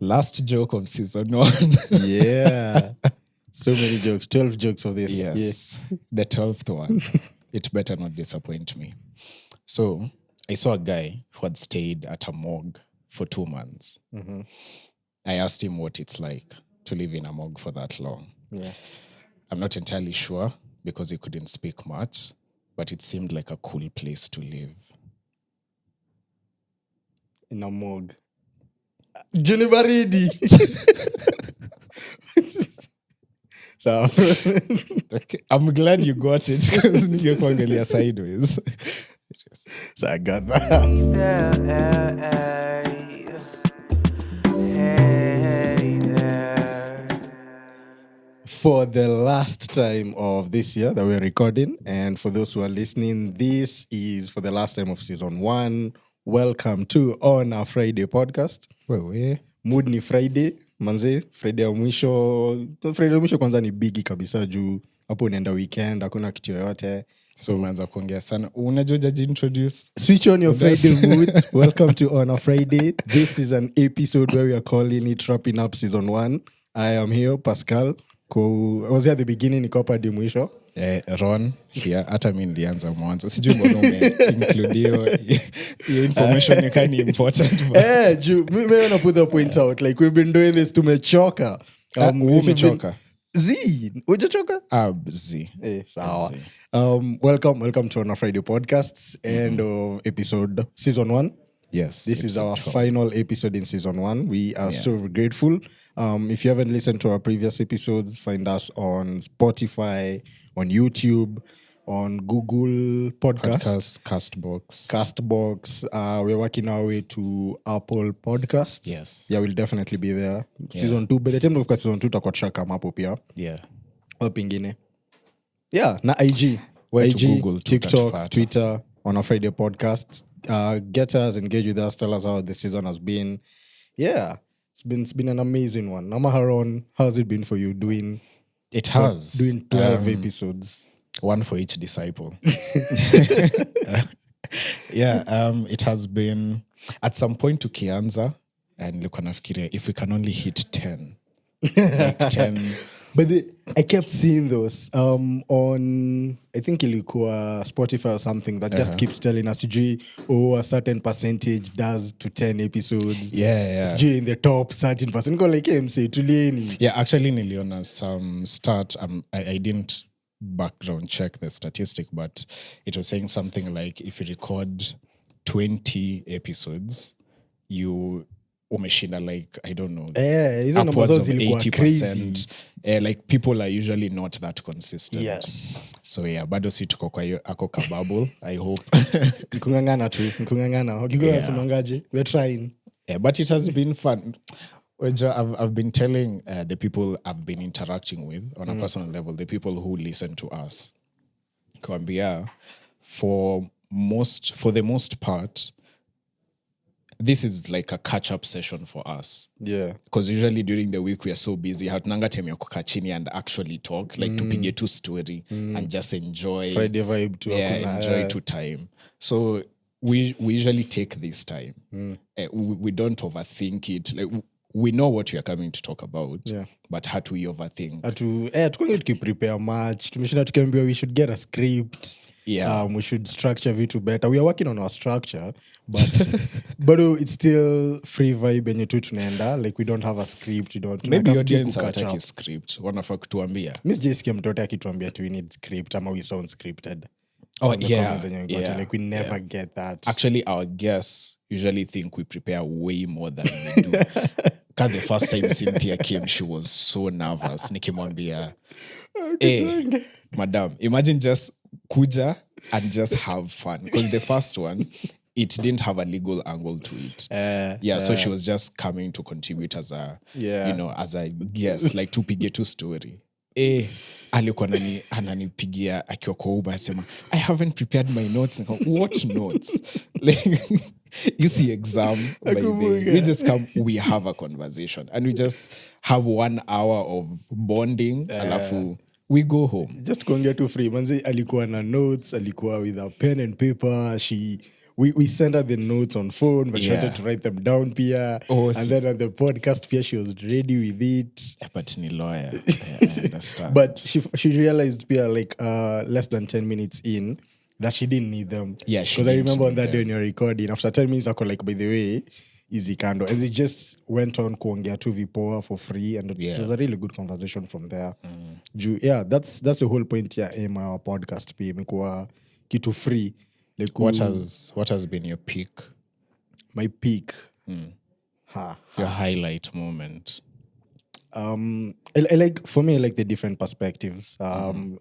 Last joke of season 1. Yeah. So many jokes. 12 jokes of this. Yes. The 12th one. It better not disappoint me. So I saw a guy who had stayed at a morgue for 2 months. Mm-hmm. I asked him what it's like to live in a morgue for that long. Yeah. I'm not entirely sure because he couldn't speak much, but it seemed like a cool place to live. In a morgue. Johnny Baridi. So, Okay. I'm glad you got it because ningekuangalia sideways. so I got that. For the last time of this year that we're recording, and for those who are listening, this is for the last time of season 1. Welcome to On a Friday podcast. Wewe. Mood ni Friday, manze. Friday ya mwisho kwanza ni bigi kabisa juu hapo unaenda weekend, hakuna kitu yoyote. So umeanza kuongea sana. Unajua jaji introduce? Switch on your Friday mood. Welcome to On a Friday. This is an episode where we are calling it Wrapping Up Season 1. I am here, Pascal. I was here at the beginning, niko hapa hadi mwisho. Ron here, hata mimi nilianza mwanzo. Sijui mbona include hiyo information ni important. Mimi wanna put the point out. Like we've been doing this tumechoka. Umechoka? Ujachoka? Z. Sawa. Welcome to On a Friday podcasts, end of episode season 1. Yes. This is our final episode in season 1. We are so grateful. If you haven't listened to our previous episodes, find us on Spotify, on YouTube, on Google Podcasts, Castbox. We're working our way to Apple Podcasts. Yes. Yeah, we'll definitely be there. Season 2. By the time of season 2, tutakuwa tushakama hapo pia. Yeah. Pengine. Yeah, na IG. Where to Google, TikTok, Twitter, On a Friday podcast. Get us, engage with us, tell us how the season has been. Yeah, it's been an amazing one. Namaharon, how's it been for you doing 12 episodes? One for each disciple. It has been at some point tukianza and nilikuwa nafikiria if we can only hit 10. Like 10. But I kept seeing those on, I think ilikuwa Spotify or something that just keeps telling us, a certain percentage does to 10 episodes. Yeah. In the top certain percent. Go like MC, tulieni. Yeah, actually niliona some stat. I didn't background check the statistic, but it was saying something like if you record 20 episodes, you umeshinda like I don't know upwards of 80%. Like people are usually not that consistent. Yes. So yeah, bado si tuko kwa hiyo ako kababble. I hope nkungangana ukikuwa semangaje we're trying. Yeah, but it has been fun. I've been telling the people I've been interacting with on a personal level, the people who listen to us, kwambia for the most part, this is like a catch-up session for us. Yeah. Because usually during the week we are so busy. Hatunanga time ya kukaa chini and actually talk, like tupige tu story and just enjoy. Friday vibe to enjoy to time. So we usually take this time. We don't overthink it. Like we know what we are coming to talk about, but how do we overthink? Tukwenge tukiprepare much. Tumeshinda tukiambiwa we should get a script. Yeah. We should structure vitu better. We are working on our structure, but it's still free vibe yenye tu tunaenda. Like we don't have a script. We don't. Maybe audience hawataki script. Wanafaa kutuambia. Miss Jessica mtoto akituambia tu we need script ama we sound scripted. Oh yeah. Like we never get that. Actually, our guests usually think we prepare way more than we do. Because the first time Cynthia came, she was so nervous. Nikimwambia, hey, madam, imagine just kuja and just have fun. Because the first one, it didn't have a legal angle to it. So she was just coming to contribute as a, as a guest, like tupige tu story. Alikuwa ananipigia akiwa kwa Uber anasema I haven't prepared my notes. What notes? Like you see exam by the we just come, we have a conversation and we just have 1 hour of bonding alafu we go home. Just kuongea tu free. Manzi alikuwa na notes, alikuwa with a pen and paper. we sent her the notes on phone, but she Yeah. wanted to write them down pia. Oh, and then on the podcast pia, she was ready with it. But ni lawyer. I understand. But she realized pia like less than 10 minutes in that she didn't need them. Yeah, she because I didn't remember on need that them. day when you're recording, after 10 minutes, I could like, by the way, easy kando, and they just went on kuongea tu vipoa for free, and it was a really good conversation from there. Yeah, that's the whole point ya aim our podcast pia imekuwa kitu free. Like what has been your peak? My peak? Your highlight moment? I like, for me, I like the different perspectives.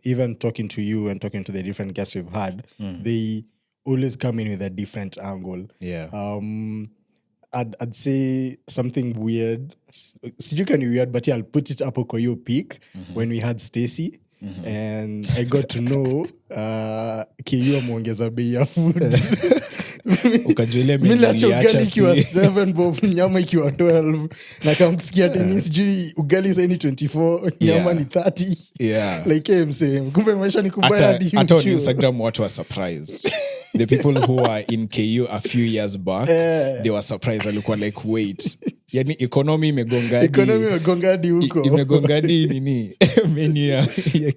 Even talking to you and talking to the different guests we've had, they always come in with a different angle. Yeah. I'd say something weird. Sijui kani weird, but yeah, I'll put it up kwa hiyo peak when we had Stacy. And I got to know KU ameongeza bei ya food. Ukajua ile Mimi menu acha uliacha ugali si- ikiwa 7 bob, nyama ikiwa 12, na kama kusikia teni sijui ugali sasa ni 24, nyama ni 30. Yeah. Like msee, kumbe maisha ni kubaya hadi hata on YouTube. Instagram watu were surprised. The people who were in KU a few years back, they were surprised. Walikuwa like, wait, yani economy imegonga Economy imegonga hadi huko. imegonga hadi nini menu ya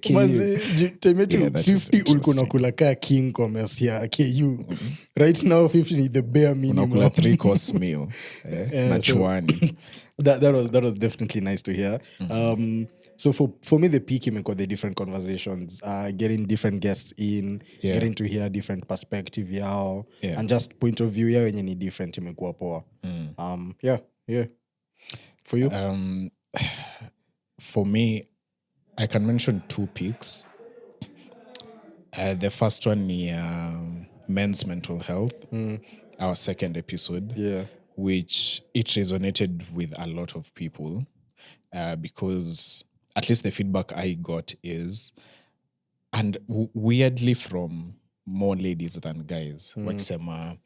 KU. Manze, temetu Yeah, that is 50 ulikuwa interesting. unakula kaa king commerce ya KU. Right now 50 ni the bare minimum. Unakula 3-course meal na so- chwani. That was definitely nice to hear. So for me, the peak imekuwa the different conversations, getting different guests in, Yeah. getting to hear different perspective yao, Yeah. and just point of view yao yenye ni different imekuwa poa. Yeah. For you? For me, I can mention 2 peaks. The first one is men's mental health, our second episode, Yeah. which it resonated with a lot of people because at least the feedback I got is, and weirdly from more ladies than guys, wakisema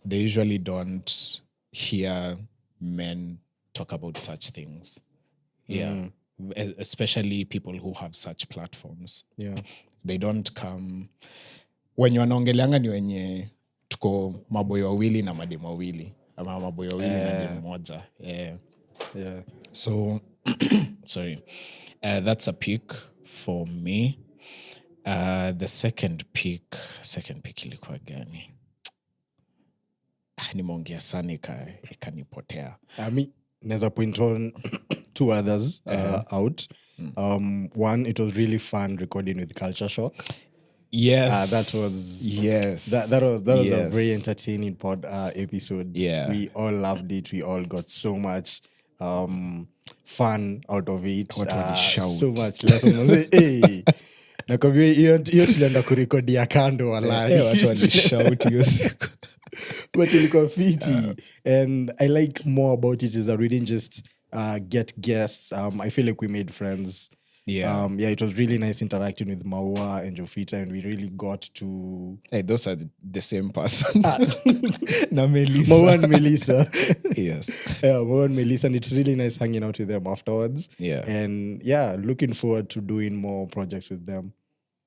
they usually don't hear men talk about such things. Yeah. Especially people who have such platforms. Yeah. They don't come wenye wanaongeleanga ni wenye tuko maboyo wawili na mademu wawili ama maboyo wawili na demu moja. Yeah. So sorry, that's a peak for me. The second peak ilikuwa gani? Nimeongea sana ikanipotea. Neza point on 2 others out. One, it was really fun recording with Culture Shock. Yes, that was yes. That was a Yes. very entertaining episode. Yeah. We all loved it. We all got so much fun out of it. Watu walishout. So much lessons. Hey, nakwambia hiyo tulienda kurekodia kando walai. Watu walishout hiyo siku. But ilikuwa fiti. And I like more about it is that we didn't just get guests. I feel like we made friends. Yeah. It was really nice interacting with Maua and Jofita, and we really got to Hey, those are the same person. Na Melissa. Maua and Melissa. Yes. Maua and Melissa, and it's really nice hanging out with them afterwards. Yeah. And looking forward to doing more projects with them.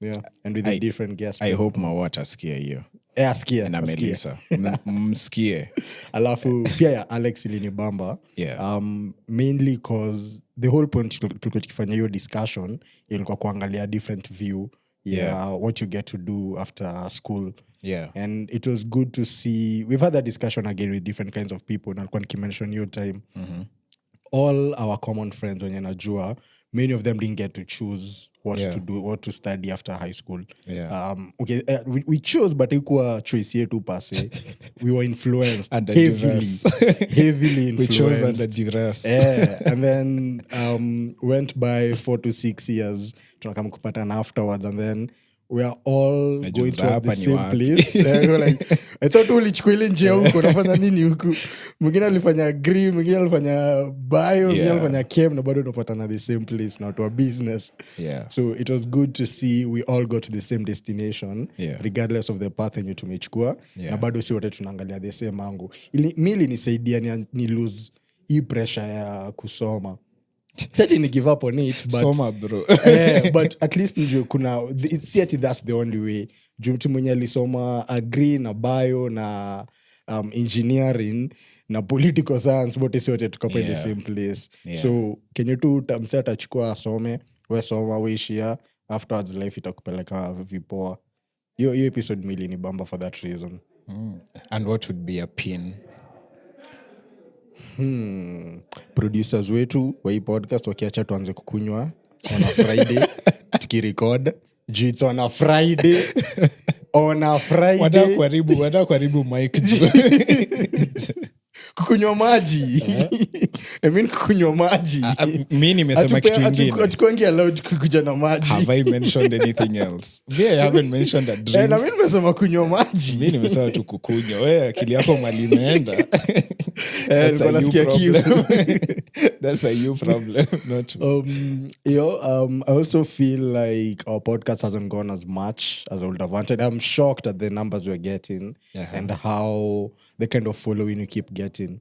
Yeah, and with the different guests. I hope Mawata askia hiyo. Askia Na Melissa. Msikie. Alafu pia ya Alex ilinibamba. Yeah. Mainly cause the whole point tulikuwa tukifanya hiyo discussion ilikuwa kuangalia different view what you get to do after school. Yeah. And it was good to see, we've had that discussion again with different kinds of people. Nalikuwa nikimention your time. All our common friends wenye najua, many of them didn't get to choose what to do, what to study after high school. Yeah. We chose, but ikuwa choice yetu pase. We were influenced Under heavily duress. Heavily influenced. We chose under duress. And then went by 4 to 6 years. Tunakam kupatana afterwards, and then we are all going to hapa the ni same wapi. place. We're like, I thought ulichukua ile njia huko, unafanya nini huku? Mwingine alifanya agree, mwingine alifanya bio, mwingine alifanya chem, na bado tunapatana the same place na watu wa business. Yeah. So it was good to see we all got to the same destination, regardless of the path yenye tumechukua, na bado si wote tunaangalia the same angle. Mi ilinisaidia ni lose hii pressure ya kusoma. certainly give up on it, but Soma bro. but at least ndio kuna see ati that's the only way. Juu mtu mwenye alisoma agree na bio na engineering na political science bote si wote tukapo in the Yeah. same place. Yeah. So kenye tu mse atachukua asome, we soma weishia, afterwards life itakupeleka vipoa. Hiyo episode mili ni bamba for that reason. And what would be a pin? Producers wetu wa hii podcast wakiacha tuanze kukunywa on a Friday tukirecord. Juu it's on a Friday. On a Friday. Wada kuharibu mic juu. Kukunywa maji. I mean kukunywa maji. Mi nimesema kitu ingine. Hatukuangi allowed kukuja na maji. Have I mentioned anything else? I haven't mentioned a drink. Na mimi nimesema kunywa maji. Mi nimesema tu kukunywa. Wewe akili yako mali imeenda. That's a nilikuwa you nasikia kiu. problem. That's a you problem, not me. I also feel like our podcast hasn't gone as much as I would have wanted. I'm shocked at the numbers we're getting and how the kind of following you keep getting.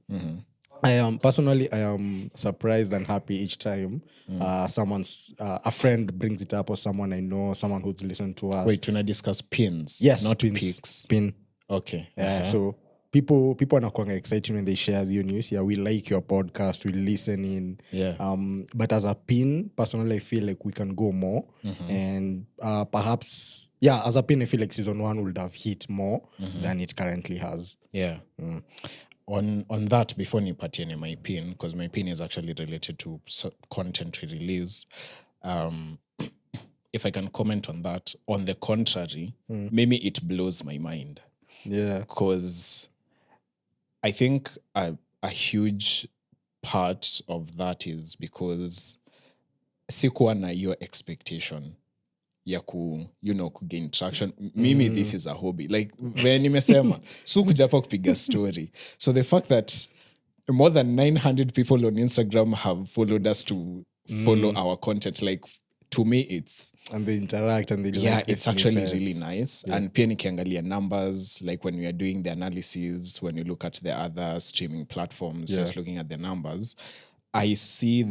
I am surprised and happy each time a friend brings it up, or someone I know, someone who's listened to us. Wait, tuna discuss pins, Yes, not pins. pics. Pin. Okay. So people wanakuanga excited when they share your news. Yeah, we like your podcast, we listen in. Yeah. But as a pin, personally, I feel like we can go more. And perhaps, as a pin, I feel like season 1 would have hit more than it currently has. Yeah. On that, before nipatie my pin, because my pin is actually related to content we release, if I can comment on that, on the contrary, maybe it blows my mind. Yeah. Because I think a huge part of that is because sikuwa na your expectation ya kugain traction. Mimi this is a hobby. Like when nimesema sukujapa kupiga story. So the fact that more than 900 people on Instagram have followed us to follow our content, like to me it's and they interact and they like it's actually snippets. really nice. And pia nikiangalia numbers, like when we are doing the analysis, when you look at the other streaming platforms, just looking at the numbers, I see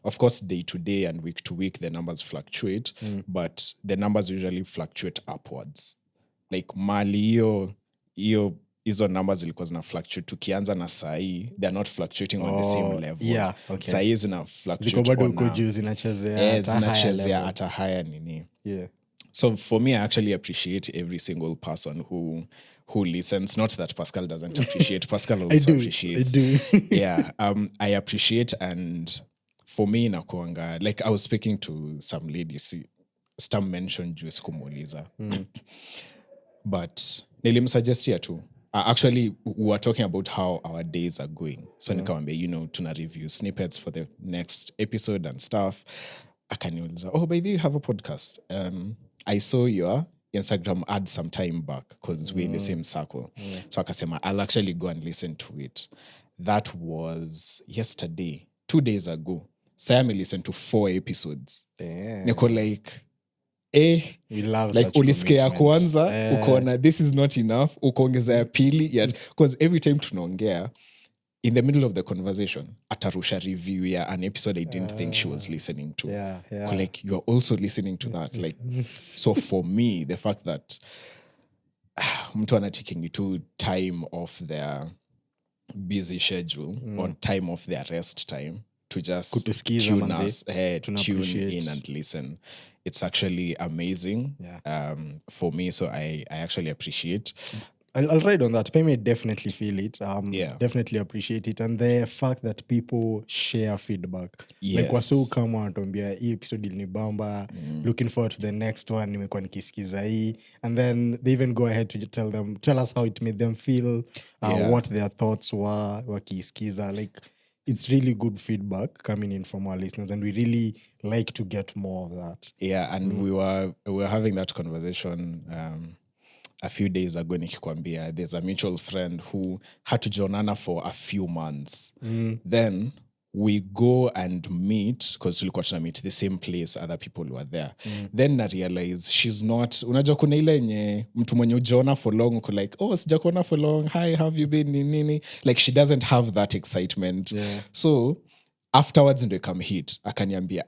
of course, day to day and week to week, the numbers fluctuate, but the numbers usually fluctuate upwards. Like mali hizo numbers zilikuwa zina fluctuate. Tukianza na sahi, they're not fluctuating on the same level. Yeah, okay. Sahi zina fluctuate. Ziko bado uko juu zinachezea at a higher nini. Yeah. So for me, I actually appreciate every single person who listens. Not that Pascal doesn't appreciate. Pascal also appreciates. I do. Yeah. I appreciate, and for me nakuanga, like I was speaking to some lady, Stam mentioned juice kumuuliza. But nilimsuggestia too. Actually, we were talking about how our days are going. So nikamwambia, tuna review snippets for the next episode and stuff. Akaniuliza, oh, by the way, you have a podcast. I saw your Instagram ad some time back because we're in the same circle. So akasema, I'll actually go and listen to it. That was yesterday, 2 days ago. Sam listened to 4 episodes. Niko like, we love like such ulisikia ya commitments. kwanza ukaona this is not enough, ukaongeza ya pili yet, because every time tunaongea in the middle of the conversation atarusha review ya an episode I didn't think she was listening to. Like you're also listening to that, like so for me the fact that mtu ana taking itu time off their busy schedule or time off their rest time to just Kutusikiza, tune manze. us, tune appreciate. in and listen. It's actually amazing for me, so I actually appreciate. I'll ride on that. Pay definitely feel it. Definitely appreciate it. And the fact that people share feedback. Yes. Like wasu kama wanatuambia hii episode ilinibamba, looking forward to the next one, nimekuwa nikisikiza hii. And then they even go ahead to tell us how it made them feel, what their thoughts were wakisikiza. Like it's really good feedback coming in from our listeners, and we really like to get more of that. Yeah, and we were having that conversation a few days ago. Nikikwambia, there's a mutual friend who had to join for a few months. Then we go and meet, because tulikuwa tuna meet the same place, other people were there. Then I realize she's not, unajua kuna ile yenye mtu mwenye ujaona for long uko like, oh, sijakuona for long, hi, have you been nini? Like she doesn't have that excitement. So afterwards ndo ikam hit akaniambia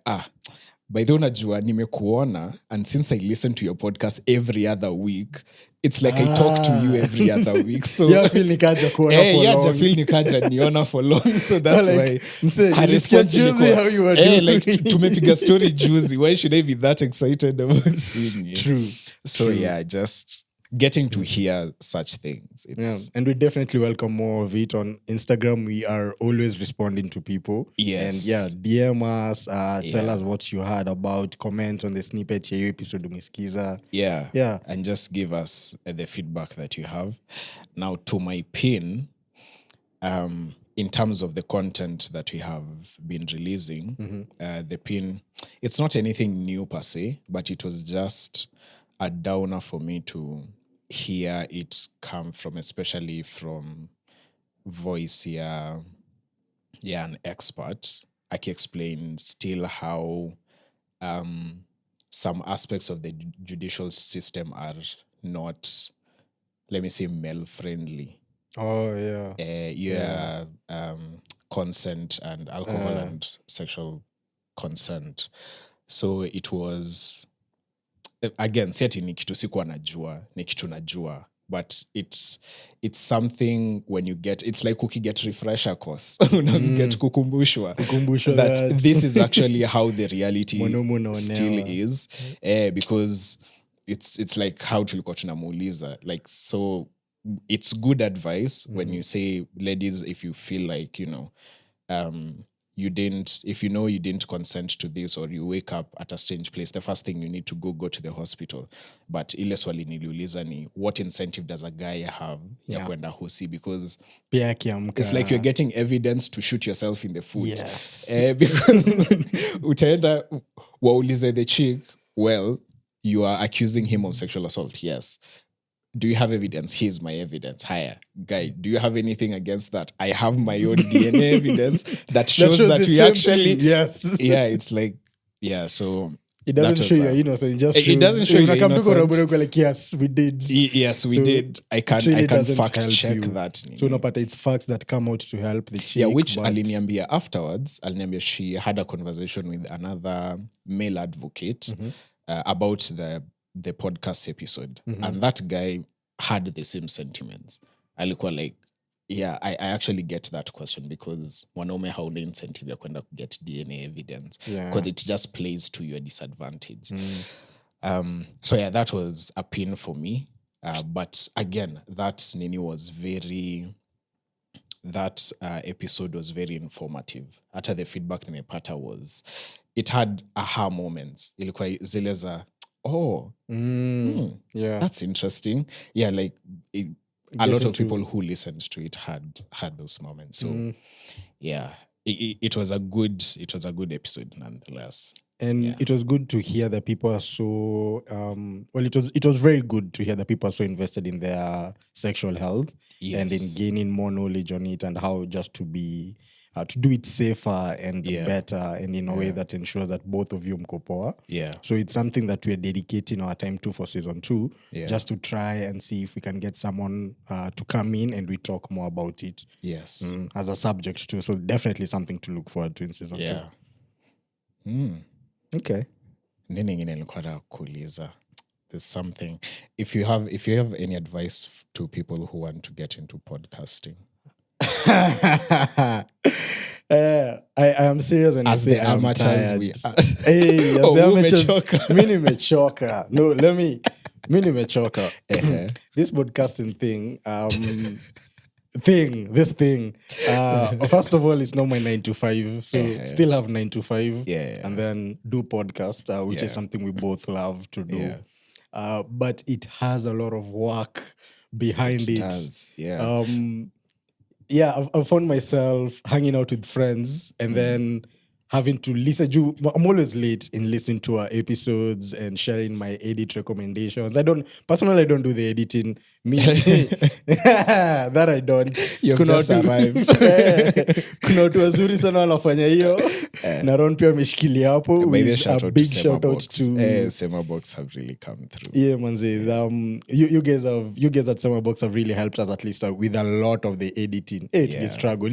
by the way unajua nimekuona and since I listen to your podcast every other week it's like I talk to you every other week so Yeah, feel nikaja kuona for long. jafil nikaja niona for long so that's Like, why mse, her nilisikia response juzi ilikuwa, how you were doing. like tumepiga story juzi why should I be that excited about seeing you True. so yeah just getting to hear such things it's Yeah, and we definitely welcome more of it on Instagram. We are always responding to people. Yes. And yeah, DM us, tell Yeah. us what you heard about, comment on the snippet ya hiyo episode umesikiza. yeah Yeah. and just give us the feedback that you have now to my pin in terms of the content that we have been releasing the pin it's not anything new per se but it was just a downer for me to hear it come from especially from voice an expert explain still how some aspects of the judicial system are not, let me say, male friendly. Oh, yeah. Consent and alcohol and sexual consent. So it was, again, si ati ni kitu sikuwa najua, ni kitu najua. But it's something when you get, it's like ukiget refresher course. Get kukumbushwa that this is actually how the reality still is. Because it's like how tulikuwa tunamuuliza. Like, so it's good advice when you say, ladies, if you feel like, you didn't consent to this or you wake up at a strange place, the first thing you need to go to the hospital. But ile swali niliuliza ni, what incentive does a guy have ya kwenda hosi? Because it's like you're getting evidence to shoot yourself in the foot. Yes. Because utaenda waulize the chick, well, you are accusing him of sexual assault. Yes. Do you have evidence? Here's my evidence. Higher. Guy, do you have anything against that? I have my own DNA evidence that shows that we actually... Yes. Yeah, it's like... Yeah, so... It doesn't show you're innocent. It just shows... It doesn't show you're innocent. Like, yes, we did. Yes, we did. I can fact check that. So no, but it's facts that come out to help the chick. Yeah, which aliniambia afterwards, aliniambia she had a conversation with another male advocate about the podcast episode. And that guy had the same sentiments. Alikuwa like, yeah, I actually get that question because wanaume hauna incentive ya kwenda get DNA evidence because it just plays to your disadvantage. So yeah, that was a pin for me. But again, that episode was very informative. Hata the feedback nimepata was, it had aha moments. Ilikuwa zile za, yeah, that's interesting. Yeah, like a lot of people who listened to it had those moments. So yeah, it was a good episode nonetheless. And it was good to hear that people are so it was very good to hear that people are so invested in their sexual health and in gaining more knowledge on it and how just to be to do it safer and better and in a way that ensures that both of you mko poa. Yeah. So it's something that we're dedicating our time to for season 2, just to try and see if we can get someone to come in and we talk more about it. Yes. As a subject too. So definitely something to look forward to in season 2. Okay. Nini ingine nilikuwa nataka kuuliza? There's something. If you have any advice to people who want to get into podcasting. I am serious when as I say the I'm amateurs tired. we are. Hey, as Oh, the who amateurs, mechoka? mini mechoka. No, mini mechoka. This podcasting thing, this thing. First of all, it's not my 9 to 5, so still have 9 to 5, and then do podcast, which is something we both love to do. But it has a lot of work behind it. Does. I've found myself hanging out with friends and then having to listen to... I'm always late in listening to our episodes and sharing my edit recommendations. I don't do the editing. Me, that I don't. You've just watu- arrived. kuna watu wazuri sana wanafanya hiyo na Ron pia ameshikilia hapo By the with shout a out to big shout out Semabox. to Semabox have really come through. yeah, manze. You guys at Summerbox have really helped us at least with a lot of the editing. The struggle.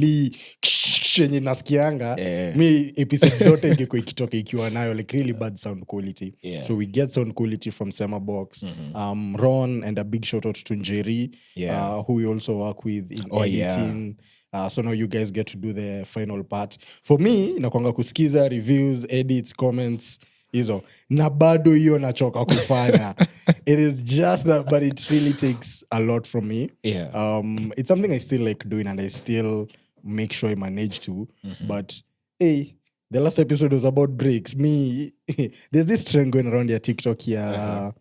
Yenye nasikianga mi episode zote ingekuwa ikitoka ikiwa nayo like really bad sound quality. So we get sound quality from Summerbox. Ron, and a big shout out to Njeri, who we also work with in editing. So now you guys get to do the final part. For me, inakwanga kusikiza reviews, edits, comments hizo na bado hiyo nachoka kufanya. It is just that, but it really takes a lot from me. It's something I still like doing and I still make sure I manage to. But hey, the last episode was about breaks. Me, there's this trend going around your TikTok here.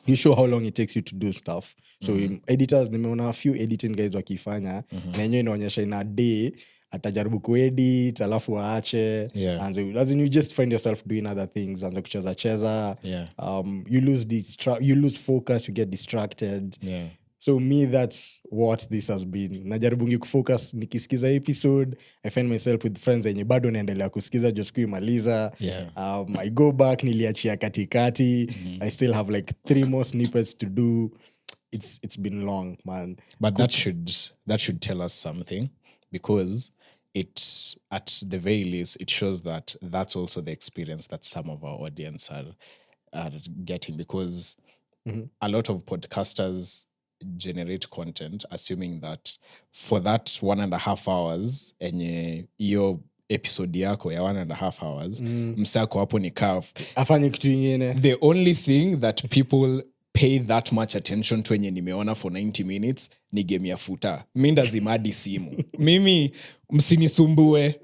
You show how long it takes you to do stuff. So editors, nimeona a few editing guys wakifanya na yenyewe inaonyesha in a day atajaribu kuedit alafu aache as in you just find yourself doing other things, anze kucheza you lose focus, you get distracted. So me, that's what this has been. Najaribungi kufocus nikisikiza episode. I find myself with friends yenye bado naendelea kusikiza just kuimaliza. I go back, niliachia katikati. I still have like 3 more snippets to do. It's been long, man. But that should tell us something, because it, at the very least, it shows that that's also the experience that some of our audience are getting, because a lot of podcasters generate content assuming that for that 1.5 hours enye hiyo episode yako ya 1.5 hours msako hapo ni kaf afanye kitu ingine. The only thing that people pay that much attention to enye nimeona for 90 minutes ni game ya futa. Mi ndazimadi simu. Mimi msinisumbue.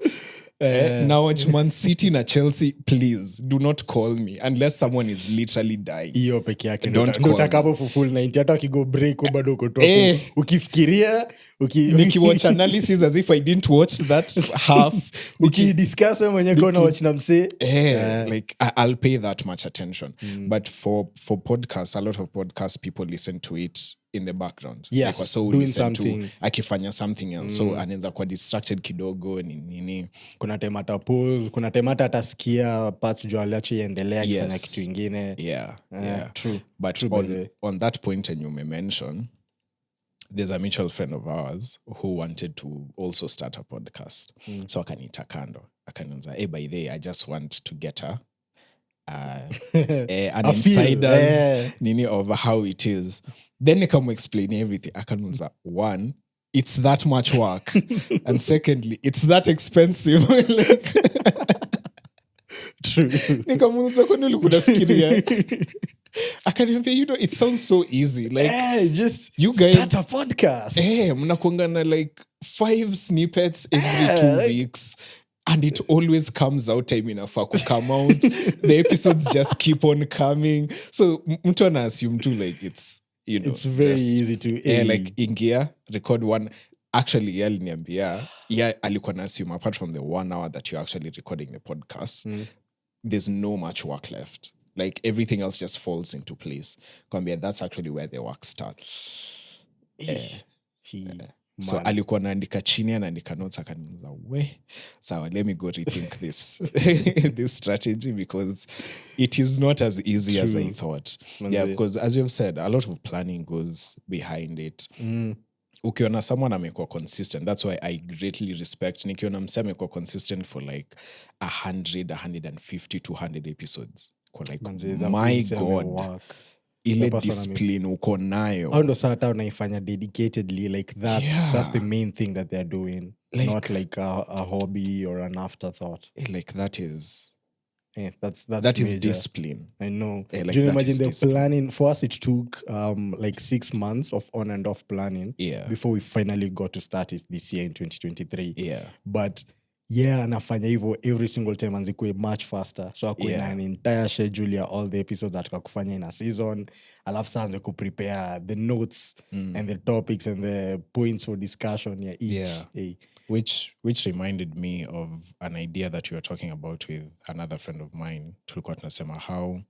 Now watch Man City na Chelsea, please do not call me unless someone is literally dying. Hiyo peke yake Don't ndo call takapo for full 90 hata ukigo break bado uko top. Ukifikiria nikiwatch analysis as if I didn't watch that half. Ukidiscuss mwenye kona watch na mse. Like I'll pay that much attention. But for podcasts, a lot of podcast people listen to it in the background. Yes, like, so doing listen something. to akifanya something else. So anaweza kuwa distracted kidogo nini. Kuna time ata pause, kuna time atasikia parts juu aliache iendelea akifanya kitu ingine. True. But on that point and you may mention, there's a mutual friend of ours who wanted to also start a podcast. So akanita kando. Akanianza, hey, by the way, I just want to get an insider's nini of how it is. Then nikamu explain everything. Akanianza, one, it's that much work. And secondly, it's that expensive. True. Nikamuuliza kwani ulikuwa unafikiria? Akaniambia, it sounds so easy. Like just you guys start a podcast. Mnakuanga na like 5 snippets every 2 weeks. And it always comes out time inafaa ku come out. The episodes just keep on coming. So mtu ana assume too like it's, you know, it's very easy to like ingia record one. Actually aliniambia alikuwa na assume apart from the 1 hour that you're actually recording the podcast, there's no much work left. Like everything else just falls into place. Kwambia, that's actually where the work starts. So alikuwa naandika chini, anaandika notes, akaniuliza, sawa, let me go rethink this this strategy, because it is not as easy as I thought. Because as you've said, a lot of planning goes behind it. Ukiona someone amekuwa consistent, that's why I greatly respect. Nikiona mse amekuwa consistent for like 100, 150, 200 episodes. Kwa like, my God, ile discipline uko nayo. Au ndo saa hata unaifanya dedicatedly, like that's the main thing that they're doing, like, not like a hobby or an afterthought. Like that is that is discipline. I know. Like, do you imagine the planning? For us, it took like 6 months of on and off planning before we finally got to start it this year in 2023. But anafanya hivyo every single time, anzikuwe much faster. So akuwe na an entire schedule ya all the episodes atka kufanya in a season. Alafu saa anze kuprepare the notes and the topics and the points for discussion each. Which reminded me of an idea that we were talking about with another friend of mine. Tulikuwa tunasema how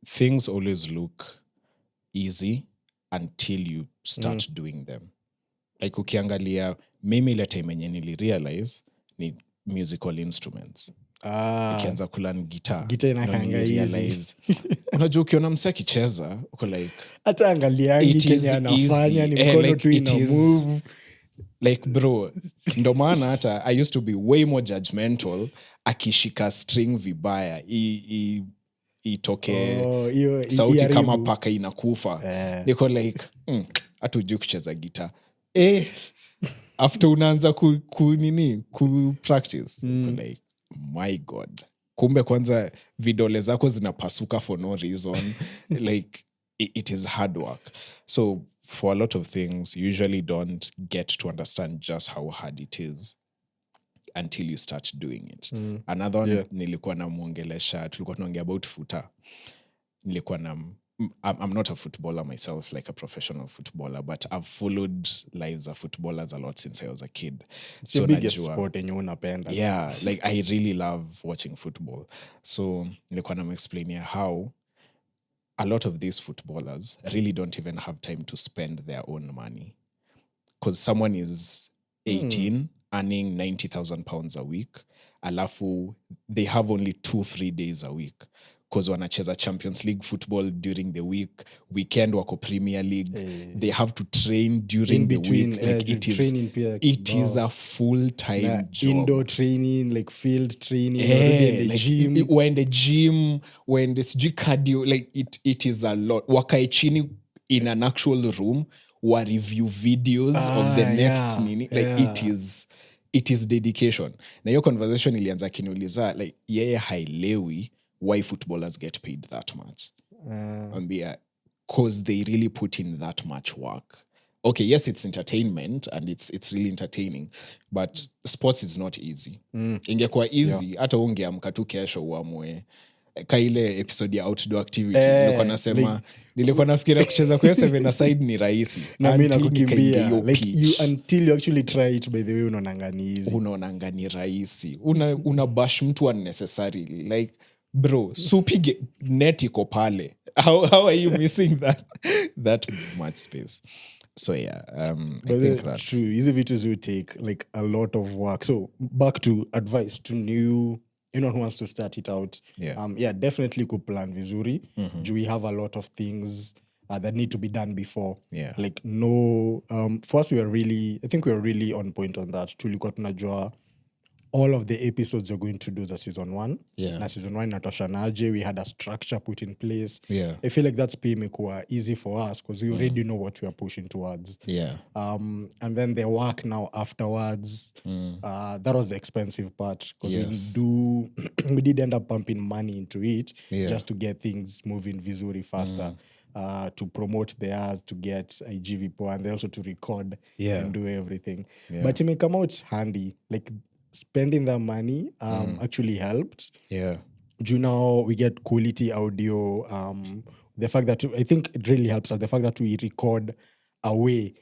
things always look easy until you start doing them. Like ukiangalia mimi ile time yenye nilirealize ni musical instruments. Ukianza kulearn guitar inakaanga unajua ukiona mse akicheza uko like hata angaliangi Kenya anafanya ni mkono tu ina move like bro ndo maana hata I used to be way more judgmental akishika string vibaya itoke sauti kama paka inakufa niko like hatujui kucheza guitar after unaanza ku practice like my god kumbe kwanza vidole zako zinapasuka for no reason like it is hard work. So for a lot of things you usually don't get to understand just how hard it is until you start doing it. Another one nilikuwa namuongelesha tulikuwa tunaongea about futa. Nilikuwa I'm not a footballer myself, like a professional footballer, but I've followed lives of footballers a lot since I was a kid. It's the biggest sport yenye unapenda. Yeah, like I really love watching football. So nilikuwa namexplainia how a lot of these footballers really don't even have time to spend their own money. Because someone is 18 earning 90,000 pounds a week, alafu they have only 2-3 days a week. Because wanacheza Champions League football during the week, weekend wako Premier League, they have to train during the week. Like it is a full-time job. Indoor training, like field training, in the gym. We're in the gym, we're in this cardio, like it is a lot. Wakae chini in an actual room, wa review videos of the next nini. Like it is dedication. Na hiyo conversation ilianza kiniuliza, like yeye hailewi why footballers get paid that much. Because they really put in that much work. Okay, yes, it's entertainment and it's really entertaining, but sports is not easy. Ingekuwa easy, hata ungeamka tu kesho uamue kaile episode ya outdoor activity. Nilikuwa nafikiria kucheza kwa 7-a-side ni rahisi. Na mimi nakukimbia. Like until you actually try it, by the way, unaonanga ni rahisi. Una bash mtu unnecessarily. Like bro, supige net iko pale. How are you missing that much space? So yeah, I think that's true. Easy videos will take like a lot of work. So back to advice to anyone who wants to start it out. Definitely could plan vizuri. Do we have a lot of things that need to be done before? Like for us I think we are really on point on that. Tulikuwa tunajua all of the episodes you're going to do the season 1. Na season 1 natoshanaje, we had a structure put in place. I feel like that's imekuwa easy for us because we already know what we are pushing towards. And then the work now afterwards, that was the expensive part because we did end up pumping money into it just to get things moving visually faster. To promote theirs, to get IGV and also to record and do everything. But it may come out handy. Like spending the money actually helped. Now we get quality audio. The fact that I think it really helps us. The fact that we record away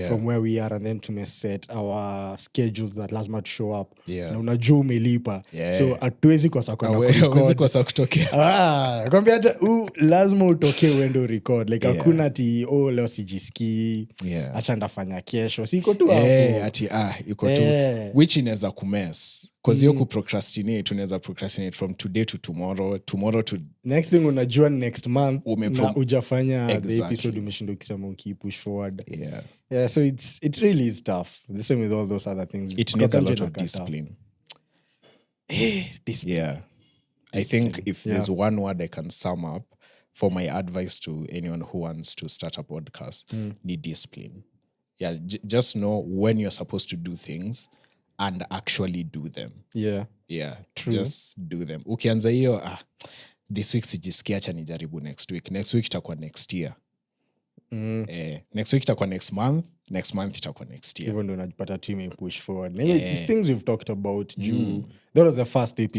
from where we are and then to set our schedules that lazima to show up. Na unajua umelipa. So hatuwezi kosa kutokea. Kwambia hata lazima utokee uende record. Like hakuna ati leo sijisikii. Acha ndafanya kesho. Si iko tu hapo. Ati iko tu. Which inaweza kumess. Because you procrastinate, unaweza procrastinate from today to tomorrow to next thing unajua next month na ujafanya the episode umeshinda ukisema ukipush forward. So it really is tough. The same with all those other things. It needs a lot of discipline. Discipline. I think if there's one word I can sum up for my advice to anyone who wants to start a podcast, need discipline. Just know when you're supposed to do things and actually do them. True. Just do them. Ukianza hiyo this week sijisikia acha nijaribu next week itakuwa next year. Next week itakuwa next month itakuwa next year. Even ndo unajipata team push forward. These things we've talked about, that was the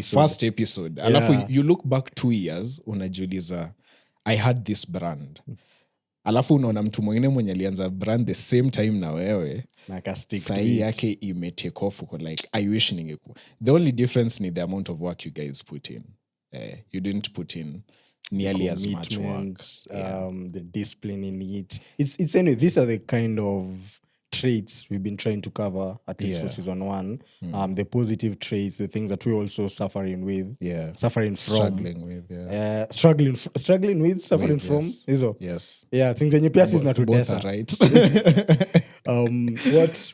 first episode. Alafu you look back 2 years unajiuliza I had this brand. Alafu unaona mtu mwingine mwenye alianza brand the same time na wewe sahi yake imetake off uko like I wish ningekuwa. The only difference ni the amount of work you guys put in. You didn't put in nearly as much work. commitment, the discipline in it. It's anyway, these are the kind of traits we've been trying to cover, at least for season 1. The positive traits, the things that we're also suffering with. Suffering from. Struggling with, struggling with, suffering With, from. yes. Hizo. Yes. Yeah, things zenye pia sisi Both zinatutesa. are right.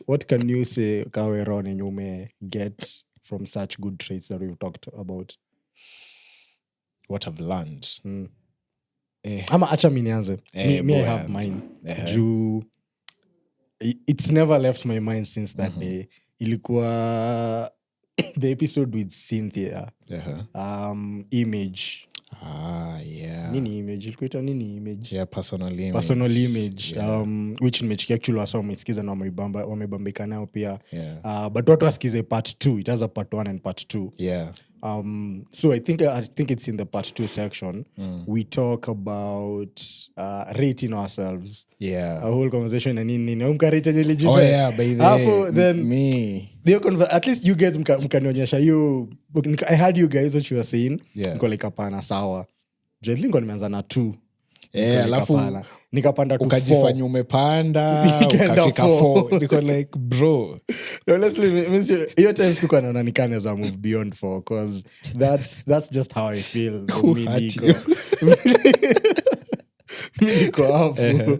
What can you say Kawero yenye ume get from such good traits that we've talked about? What I've learned. Ama acha mi nianze. Me I have mine. Juu it's never left my mind since that day. Ilikuwa the episode with Cynthia. Image. Yeah. Nini image? Ilikuwa nini image? Yeah, personal image. Personal image. Yeah. Which nimechikia actually wasa wamesikiza na wamebambika nao pia. Yeah. But watu wasikize part 2. It has a part 1 and part 2. Yeah. So I think it's in the part 2 section. We talk about rating ourselves. Yeah. A whole conversation and nini umkarate eligible. Oh yeah, by the way, then me. At least you guys mkanionyesha you. I heard you guys what you were saying. Yeah. Niko like hapana sawa. Joel niko nimeanza na 2. Alafu nikapanda to 4. ukajifanya umepanda Nikaenda ukafika 4. Niko like bro. Honestly, hiyo time sikuwa naona nikane za move beyond 4 because that's just how I feel. Niko hapo.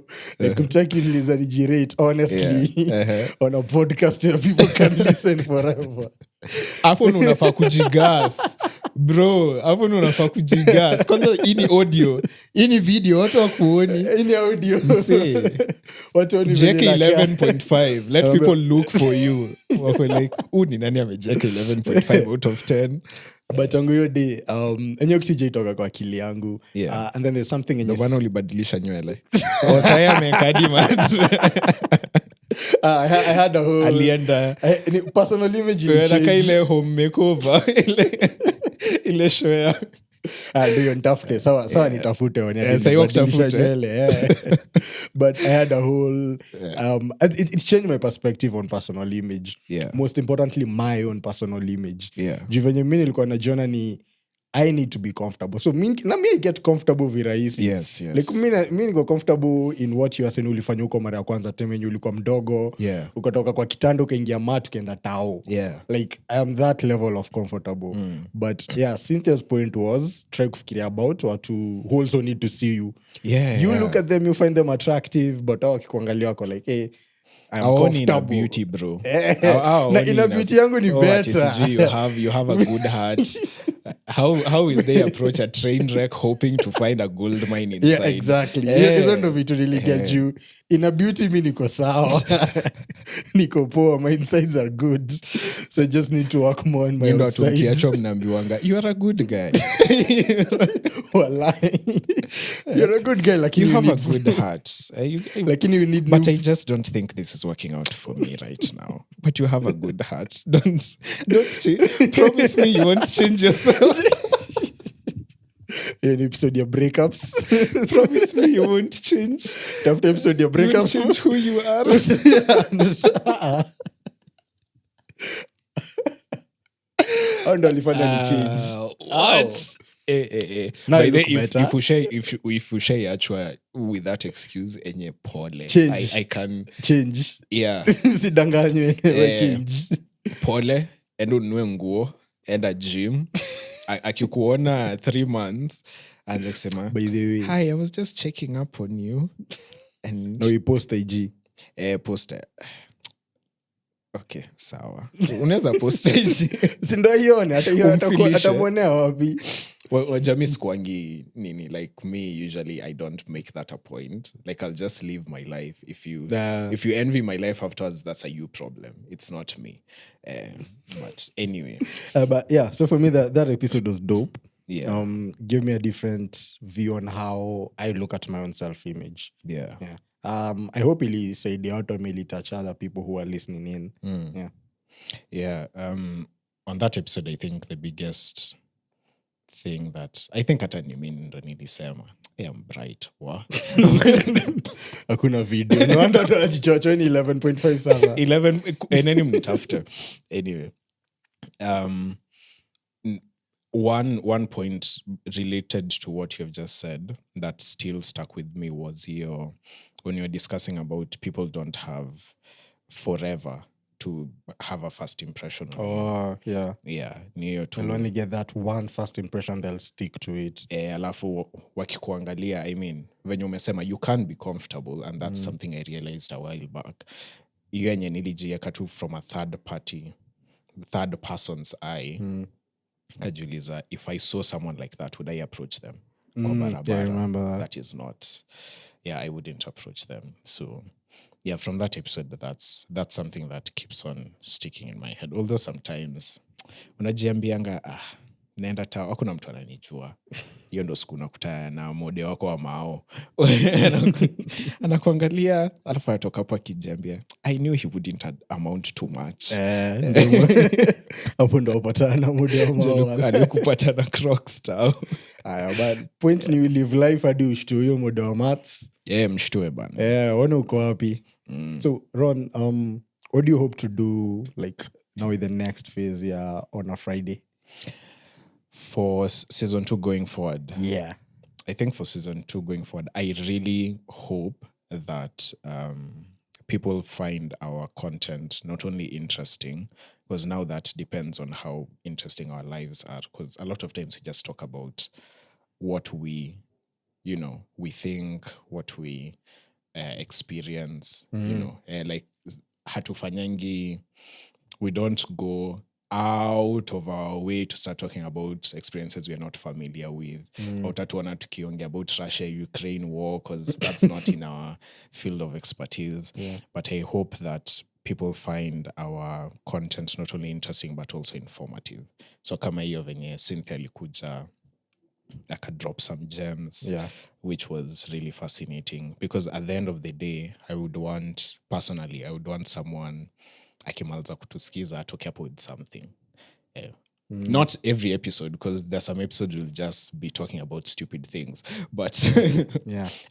Kutaki niliza nijirate honestly on a podcast where people can listen forever. Hapo unafaa kujigas bro, hapo unafaa kujigas. Kwanza hii ni audio, hii ni video, watu wakuoni. Hii ni audio. Watu ni JK 11.5. Let people look for you. Wako like, ni nani amejeka 11.5 out of 10? But tangu hiyo day, enyewe kitu jaitoka kwa akili yangu. And then there's something in bwana ulibadilisha nywele. Saya amekadi man. I had a whole alienda personal image ile home makeover ile show ya ndio nitafute sawa nitafute nywele. But I had a whole it changed my perspective on personal image. Most importantly my own personal image. Juvenye mimi nilikuwa najiona ni I need to be comfortable. So me get comfortable virahisi. Yes. Like me niko comfortable in what you are saying ulifanya huko mara ya kwanza temenye ulikuwa mdogo. Ukatoka kwa kitanda ukaingia mat ukaenda tao. Like I am that level of comfortable. But Cynthia's point was try kufikiria about watu who also need to see you. You look at them, you find them attractive, but wakikuangalia wako like hey, I'm comfortable. Beauty bro. Na ina beauty yangu ni better. You have a good heart. How will they approach a train wreck hoping to find a gold mine inside? Yeah, exactly. Hizo ndo vitu niligia juu. Ina beauty mi niko sawa. Niko poa. My insides are good. So I just need to work more on my outsides. Tukiachwa mnaambiwanga, you are a good guy. Wallahi. You're a good guy. Like you have a good heart. You need but I just don't think this is working out for me right now. But you have a good heart. Don't promise me you won't change yourself. An episode of breakups. Promise me you won't change. After episode of breakups, you won't change who you are. How ndo alifanya ni change? What? If you share achwa with that excuse enye pole change. I can change. Usidanganywe change. Pole endo ununue nguo enda gym akikuona 3 months and kusema by the way hi I was just checking up on you and no you post IG post okay sawa unaweza post IG si ndio ione atamwonea wapi wajami sikuangi nini like me usually I don't make that a point like I'll just live my life if you envy my life afterwards that's a you problem it's not me but anyway but yeah so for me that episode was dope. Give me a different view on how I look at my own self-image. I hope ili saidia watu ili touch other people who are listening in. On that episode I think the biggest thing that I think hata ni mimi ndo nilisema I'm bright hakuna video no wonder tunajichocho ni 11.5 sana 11 eneni mtafute anyway one point related to what you've just said that still stuck with me was when you're discussing about people don't have forever to have a first impression on you. Oh, yeah. Yeah, ni hiyo tu. They'll only get that one first impression, they'll stick to it. Alafu wakikuangalia, I mean, venye umesema you can be comfortable, and that's something I realized a while back. Hiyo yenye nilijieka tu from a third person's eye. Kajiuliza, if I saw someone like that, would I approach them? Kwa barabara? Yeah, I remember that. That is not. Yeah, I wouldn't approach them. So, yeah, from that episode, that's something that keeps on sticking in my head. Although sometimes unajiambianga, naenda tao, hakuna mtu ananijua. Hiyo ndo siku nakutana na mode wako wa mao. Anakuangalia, alafu atoka hapo akijiambia, I knew he wouldn't amount too much. Hapo ndo upatana na mode wa mao. Alikupata na Crocs tao. Aya, but point ni we live life hadi ushtu hiyo mode wa maths. Yeah, mshtue bana. Wana uko wapi? So, Ron, what do you hope to do like now with the next phase on a Friday? For season 2 going forward? Yeah. I think for season 2 going forward, I really hope that people find our content not only interesting, because now that depends on how interesting our lives are, because a lot of times we just talk about what we think, what we experience, like hatufanyangi, we don't go out of our way to start talking about experiences we're not familiar with. Hautatuona tukiongea about Russia-Ukraine war, because that's not in our field of expertise. Yeah. But I hope that people find our content not only interesting but also informative. So kama hiyo venye Cynthia alikuja, I could drop some gems, which was really fascinating, because at the end of the day, I would want someone akimaliza kutusikiza atoke hapo with something. Not every episode, because there's some episodes we'll just be talking about stupid things, but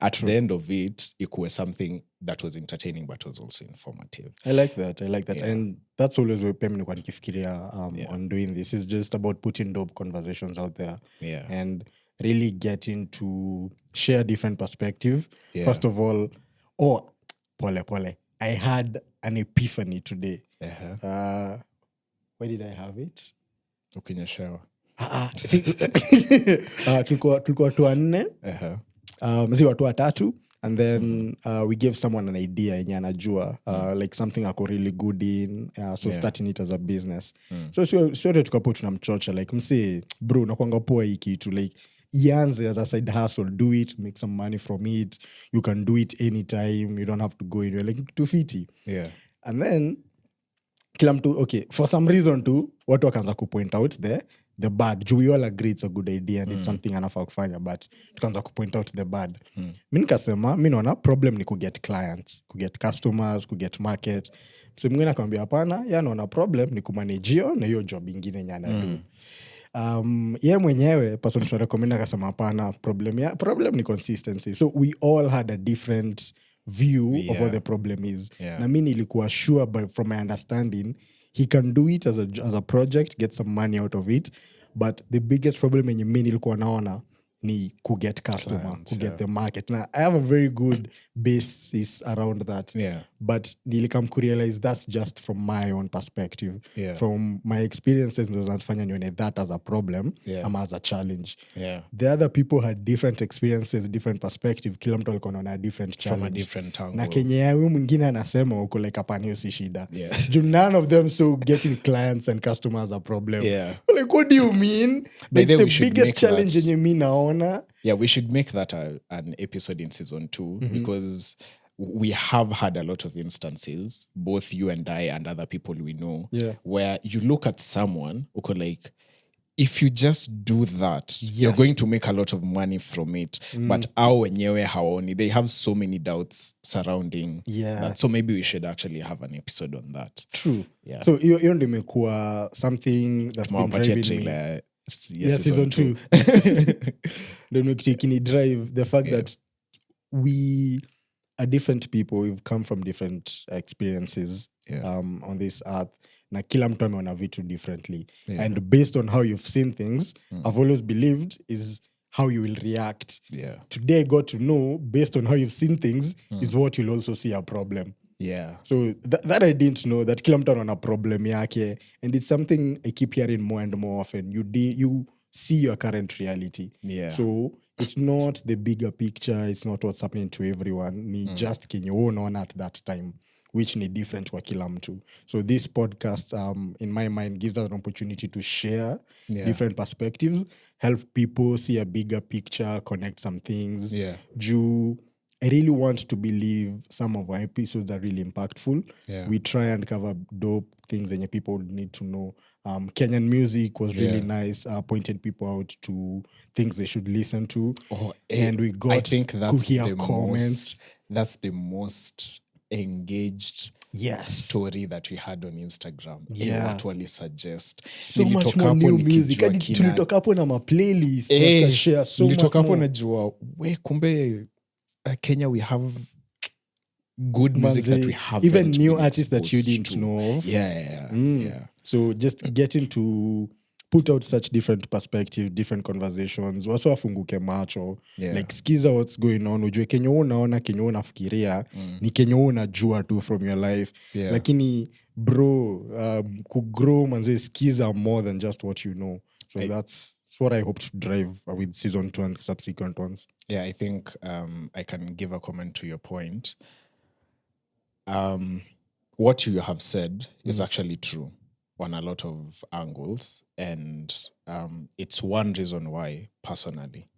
at the end of it ikuwe something that was entertaining but was also informative. I like that. And that's always where pia nilikuwa nikifikiria on doing this, is just about putting dope conversations out there, and really getting to share different perspective. First of all, pole, I had an epiphany today. Where did I have it? Ukinyeshewa. Tulikuwa watu wanne, si watu watatu, and then we gave someone an idea yenye anajua, like something ako really good in, starting it as a business. So sio tukapo tunamchocha like, msi bro, nakuanga poa hii kitu, like ianze as a side hustle, do it, make some money from it, you can do it anytime, you don't have to go anywhere, like tufiti. And then kila mtu, okay, for some reason too, watu wakaanza kupoint out the bad. We all agree it's a good idea and it's something anafaa kufanya, but tukaanza kupoint out the bad. Mi nikasema, mi naona problem ni kuget clients, kuget customers, kuget market. Mse mwingine akamwambia hapana, ya naona problem ni kumanagio na hiyo job ingine yenye anadu. Ye mwenyewe person tunarecommend akasema hapana, problem ni consistency. So we all had a different view of what the problem is. Na mi nilikuwa sure, but from my understanding, he can do it as a project, get some money out of it, but the biggest problem yenye mi nilikuwa naona ni kuget customer, clients, kuget the market. Now, I have a very good basis around that, but nilikam kurealize that's just from my own perspective. From my experiences, ndo zanafanya nione that as a problem, ama as a challenge. The other people had different experiences, different perspective, kila mtu alikuwa anaona different challenge. From a different angle. Na kenye huyu mwingine anasema uko like hapana hiyo si shida. None of them so getting clients and customers a problem. Like, what do you mean? Like, the biggest challenge yenye mi naona. We should make that an episode in season 2, because we have had a lot of instances, both you and I and other people we know, where you look at someone who like, if you just do that, you're going to make a lot of money from it. But hao wenyewe haoni, they have so many doubts surrounding that. So maybe we should actually have an episode on that. True. So hiyo ndio imekuwa something that's been driving me. Season 2. Don't make taking drive the fact that we are different people, we've come from different experiences, on this earth. Na kila mtu ameona vitu differently. And based on how you've seen things, I've always believed is how you will react. Today I got to know, based on how you've seen things, is what you'll also see a problem. So that I didn't know, that kila mtu anaona problem yake. And it's something I keep hearing more and more often. You see your current reality. So it's not the bigger picture, it's not what's happening to everyone. Ni just kenye wewe unaona at that time, which ni different kwa kila mtu. So this podcast, in my mind, gives us an opportunity to share different perspectives, help people see a bigger picture, connect some things. I really want to believe some of our episodes are really impactful. We try and cover dope things that people need to know. Kenyan music was really nice, pointed people out to things they should listen to. And we got, I think that's the comments. That's the most engaged story that we had on Instagram. What wali suggest. So much more new music. Tulitoka hapo na ma-playlist. Share so much more. Tulitoka hapo najua, kumbe Kenya, we have good music that we haven't even new artists that you didn't know of. So just getting to put out such different perspectives, different conversations, waso wafunguke macho, like skiza what's going on, ujue kenye unaona, kenye unafikiria ni kenye unajua tu from your life. Lakini bro, kugrow manze, skiza more than just what you know. So that's what I hope to drive with season 2 and subsequent ones. I think I can give a comment to your point. What you have said is actually true on a lot of angles, and it's one reason why, personally,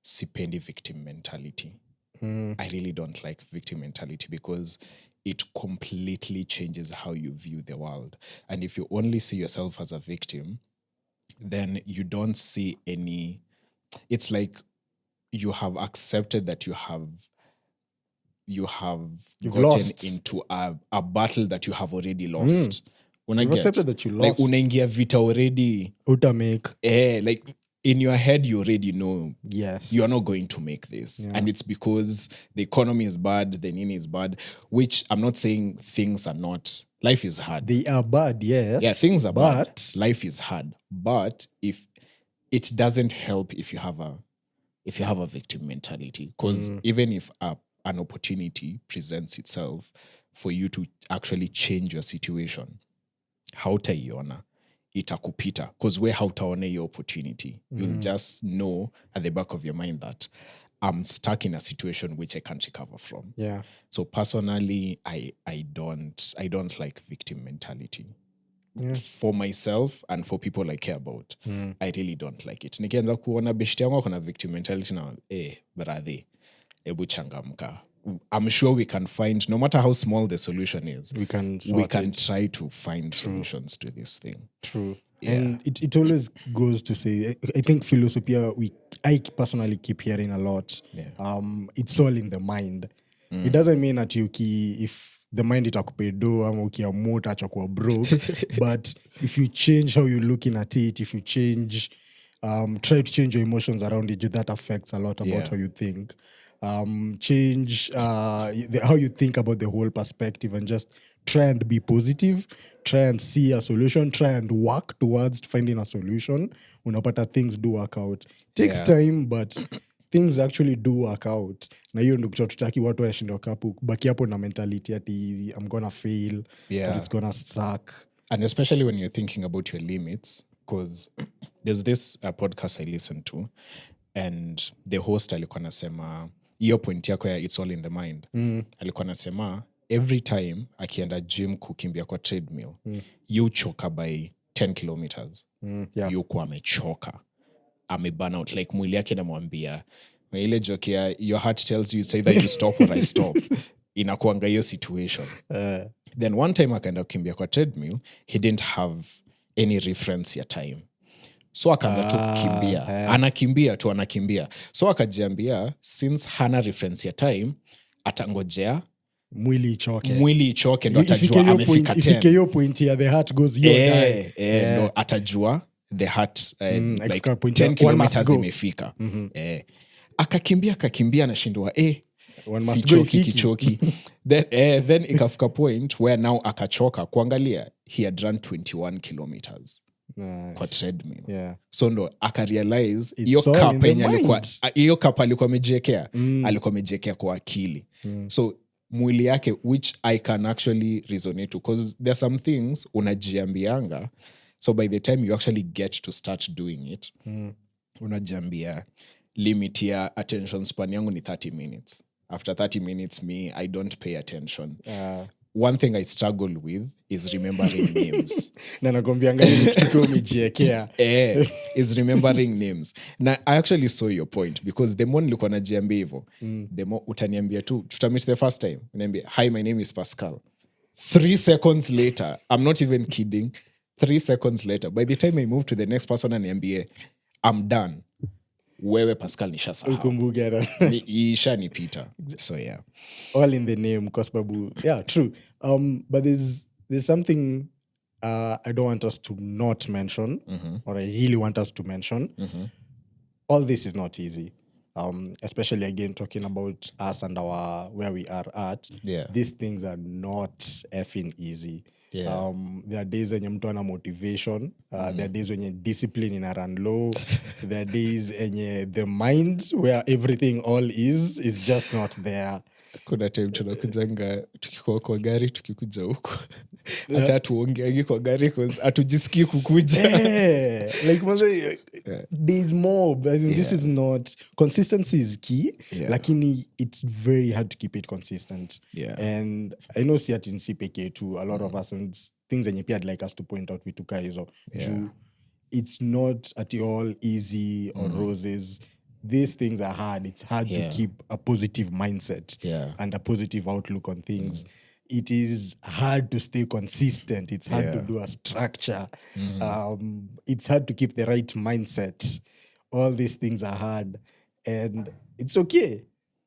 sipendi victim mentality. I really don't like victim mentality because it completely changes how you view the world. And if you only see yourself as a victim, then you don't see any... It's like you have accepted that you've gotten lost into a battle that you have already lost. You've accepted that you lost. Like unaingia vita already. Utamake. Like in your head you already know you are not going to make this. And it's because the economy is bad, the nini is bad, which I'm not saying things are not... Life is hard. They are bad, yes. Yeah, things are bad. Life is hard. But if it doesn't help if you have a victim mentality, because even if an opportunity presents itself for you to actually change your situation, hautaiona, itakupita, because we hautaone your opportunity. You'll just know at the back of your mind that I'm stuck in a situation which I can't recover from. So personally, I don't like victim mentality. For myself and for people I care about, I really don't like it. Nikianza kuona beshte yangu kuna victim mentality na brother, ebu changamka. I'm sure we can find, no matter how small the solution is, we can try to find solutions to this thing. True. And it always goes to say, I think philosophy, I personally keep hearing a lot. It's all in the mind. It doesn't mean that if the mind itakupe do ama ukiamua utakuwa broke, but if you change how you're looking at it, if you change, try to change your emotions around it, that affects a lot about how you think. Change how you think about the whole perspective and just try and be positive, try and see a solution, try and work towards finding a solution. Unapata things do work out. Takes time, but things actually do work out. Na hiyo ndio tutaki watu washindo kapu baki hapo na mentality ati I'm gonna fail, or it's gonna suck. And especially when you're thinking about your limits, because there's this podcast I listen to, and the host alikuwa anasema hiyo point yako ya it's all in the mind. Alikuwa anasema every time akienda gym kukimbia kwa treadmill, you choka by 10 kilometers. Yuko amechoka, ameburn out, like mwili yake namwambia ile joke ya your heart tells you it's either you stop or I stop. Inakuanga hiyo situation. Then one time akaenda kukimbia kwa treadmill, he didn't have any reference ya time, so akaanza tu kukimbia. Anakimbia. So akajiambia since hana reference ya time, atangojea mwili ichoke ndo atajua amefika 10. Ifike hiyo point ya the heart goes ndo atajua the heart like 10 kilometers imefika. Akakimbia anashindwa one must go sichoki ifiki. kichoki. Then ikafika point where now akachoka kuangalia he had run 21 kilometers kwa treadmill. Yeah. So ndo akarealize It's hiyo all cup in the yenye alikuwa mind. hiyo cup alikuwa amejiekea alikuwa amejiekea kwa akili. So mwili yake, which I can actually resonate to, because there are some things unajiambianga, so by the time you actually get to start doing it unajiambia limit ya attention span yangu ni 30 minutes. After 30 minutes me I don't pay attention. One thing I struggle with is remembering names. Na nakwambianga ni kitu umejiekea. Is remembering names. Na I actually saw your point, because the more nilikuwa najiambia hivyo, the more utaniambia tu tutamit the first time uniambia hi my name is Pascal. 3 seconds later, I'm not even kidding, 3 seconds later, by the time I move to the next person aniambie I'm done, wewe Pascal nishasahau. Ukumbuke Ishanipita. So yeah. All in the name kwa sababu yeah, true. But there's something I don't want us to not mention, or I really want us to mention. All this is not easy. Especially again talking about us and our where we are at. Yeah. These things are not effing easy. Yeah. There are days when mtu ana motivation. There are days when discipline ina run low. There are days when the mind where everything all is just not there. Kuna time tunakujanga tukikuwa kwa gari tukikuja huko hata tuongeagi kwa gari hatujisikii kukuja. Like there's more. I mean, this is not, consistency is key. Lakini it's very hard to keep it consistent. And I know si ati nsi peke tu, a lot of us, and things zenye pia I'd like us to point out vituka hizo. It's not at all easy or roses. These things are hard. It's hard to keep a positive mindset and a positive outlook on things. It is hard to stay consistent. It's hard to do a structure. It's hard to keep the right mindset. All these things are hard. And it's okay.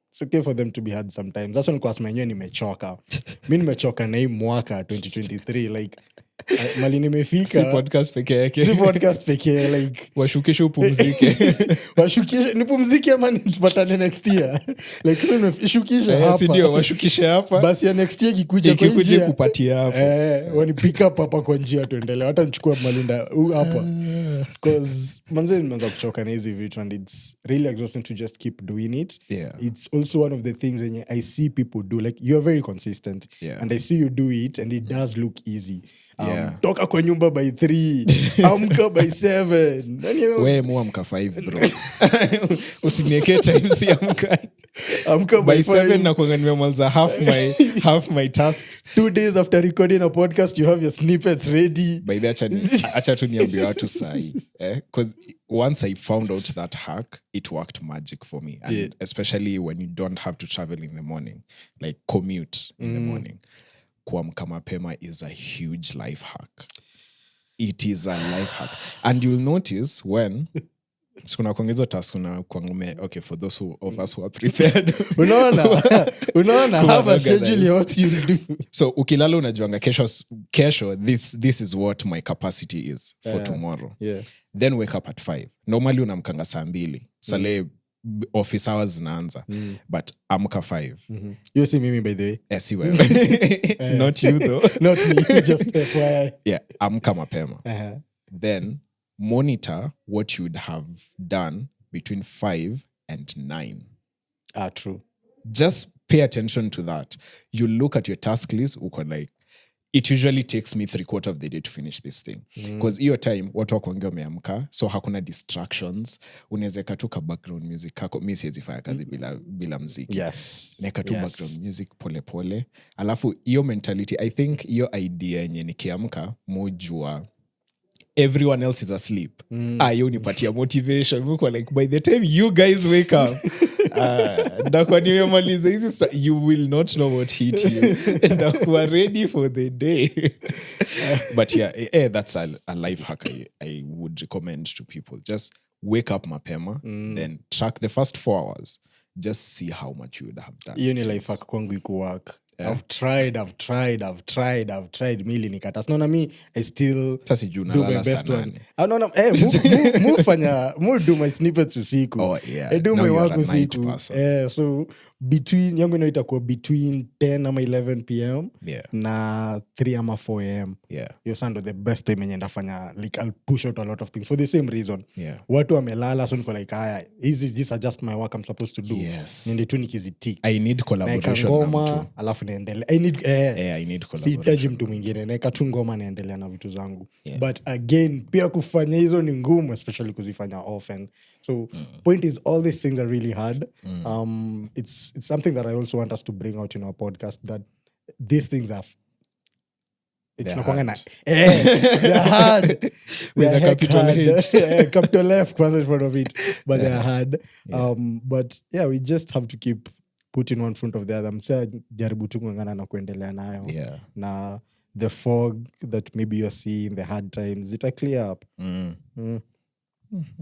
It's okay for them to be hard sometimes. That's when kwa smenyo nimechoka. Mi nimechoka na hii mwaka 2023. Like, mali nimefika. Si podcast peke yake. Si podcast peke, like. Washukishe upumzike. Washukishe, nipumzike ama nipatane next year. Like, shukisha hapa. Sindio, washukishe hapa. Basi ya next year kikuja kwa njia. Kikuje kupatia hapo. Wani pick up hapa kwa njia tuendele. Hata nchukua malinda hapa. Because manze nimeanza kuchoka na hizi vitu, and it's really exhausting to just keep doing it. It's also one of the things that I see people do. Like, you're very consistent. And I see you do it, and it does look easy. Toka kwa nyumba by 3, amka by 7. We muamka 5 bro. Usinieke time si amka by 7 na kuanga nimemaliza half my tasks. 2 days after recording a podcast you have your snippets ready. By the acha tu niambie watu sahi, because once I found out that hack, it worked magic for me, and especially when you don't have to travel in the morning, like commute in the morning. Kuamka mapema is a huge life hack. It is a life hack. And you'll notice when kuna kuongezo task kuna kuangume, okay, for those of us who are prepared. Unaona have a schedule ya what you do. So ukilala unajuanga kesho this is what my capacity is for tomorrow. Then wake up at 5. Normally unamkanga saa 2. Sale office hours zinaanza. But amka 5. You see mimi by the way. Si wewe. Not you though. Not me, just FYI. Amka mapema. Then monitor what you'd have done between 5 and 9. True. Just pay attention to that. You look at your task list, uko like, it usually takes me 3/4 of the day to finish this thing. Because your time, watu wakuongea wameamka, so hakuna distractions. Unaweza tu ka background music kako, mimi siwezi fanya kazi bila muziki. Neka tu background music pole pole. Alafu hiyo mentality, I think hiyo idea yenye nikiamka mojua everyone else is asleep. Hiyo unipatia motivation. Muko like, by the time you guys wake up, you will not know what hit you. And you are ready for the day. But that's a life hack I would recommend to people. Just wake up mapema, then track the first 4 hours. Just see how much you would have done. Hiyo ni life hack kwangu iku work. I've tried mili nikata. Sinaona mi I still sasa juu do my nalala best saa one. 8. Mu do my snippets usiku. Oh, yeah. I do Now my you're work a night usiku. person. So between yangu ino itakuwa between 10 ama 11 pm Yeah. na 3 ama 4 am. Yeah. Hiyo sando the best time yenye ndafanya, like I'll push out a lot of things for the same reason. Yeah. Watu wamelala, so niko like haya, these are just my work I'm supposed to do. Yes. Niende tu nikizitik. I need collaboration Naeka na ngoma mtu. alafu naendelea. I need collaboration. sihitaji mtu mwingine, naeka tu ngoma naendelea na vitu zangu. Yeah. But again, pia kufanya hizo ni ngumu, especially kuzifanya often. So point is, all these things are really hard. It's something that I also want us to bring out in our podcast, that these things are They're tunakuanga hard. they're hard. With They're a capital hard. H. Capital F kwanza in front of it, but they're hard. Yeah. But yeah, we just have to keep putting one front of the other. Msa jaribu tu kungangana na kuendelea nayo. Yeah. Na the fog that maybe you're seeing, the hard times, it'll clear up.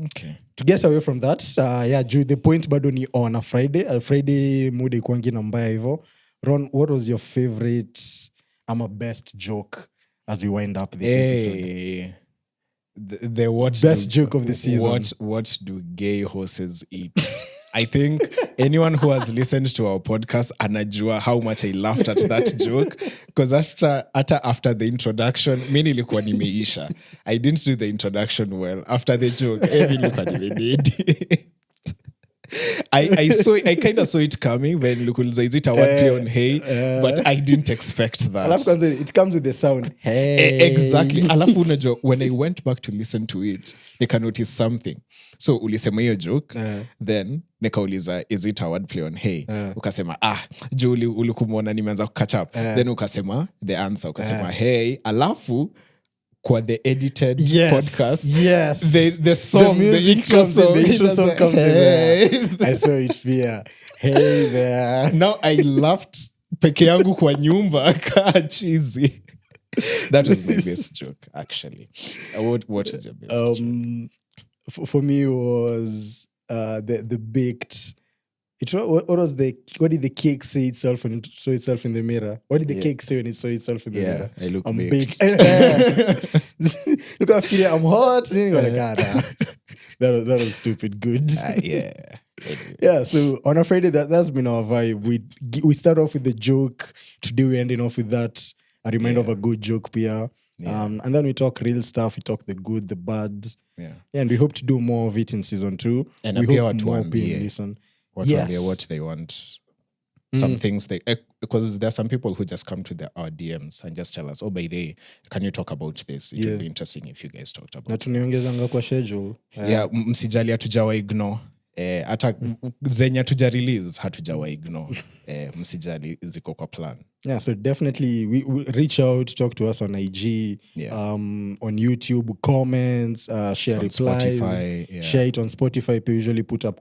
Okay. To get away from that, the point bado ni on a Friday. Friday mood ikuangi na mbaya hivyo. Ron, what was your favorite ama best joke as we wind up this episode? Hey. The what Best joke of the season. What do gay horses eat? I think anyone who has listened to our podcast anajua how much I laughed at that joke, because after the introduction mi nilikuwa nimeisha. I didn't do the introduction well. After the joke mi nilikuwa nimededi. I kind of saw it coming when Lukuliza, is it a wordplay on hey? But I didn't expect that. Alafu kwanza it comes with the sound. Hey. Exactly. Alafu unajua, when I went back to listen to it, nika notice something. So ulisema hiyo joke, then nikauliza, is it a wordplay on hey? Ukasema, juu ulikumwona nimeanza catch up. Then ukasema the answer, ukasema hey. Alafu kwa the edited podcast, the song, the intro song comes in there. I saw it fear. Hey there. Now I laughed peke yangu kwa nyumba kaa cheesy. That was my best joke, actually. What is your best joke? For me, it was the baked. What did the cake say itself when it saw itself in the mirror? What did the cake say when it saw itself in the mirror? I look I'm baked. Look, I feel I'm hot. That was stupid good. Yeah. Yeah, so on a Friday, that's been our vibe. We start off with the joke. Today we're ending off with that. A reminder of a good joke, Pia. And then we talk real stuff. We talk the good, the bad. Yeah. And we hope to do more of it in season 2. And we appear hope at more one, people listen. What they want. Some things because there are some people who just come to our DMs and just tell us, by the way, can you talk about this? It would be interesting if you guys talked about it. Na tuniongezanga kwa schedule. Msijali hatujawa ignore. Hata zenye hatuja release hatujawa ignore. Msijali ziko kwa plan. Yeah, so definitely we reach out, talk to us on IG, on YouTube, comments, share on replies, Spotify, share it on Spotify. We usually put up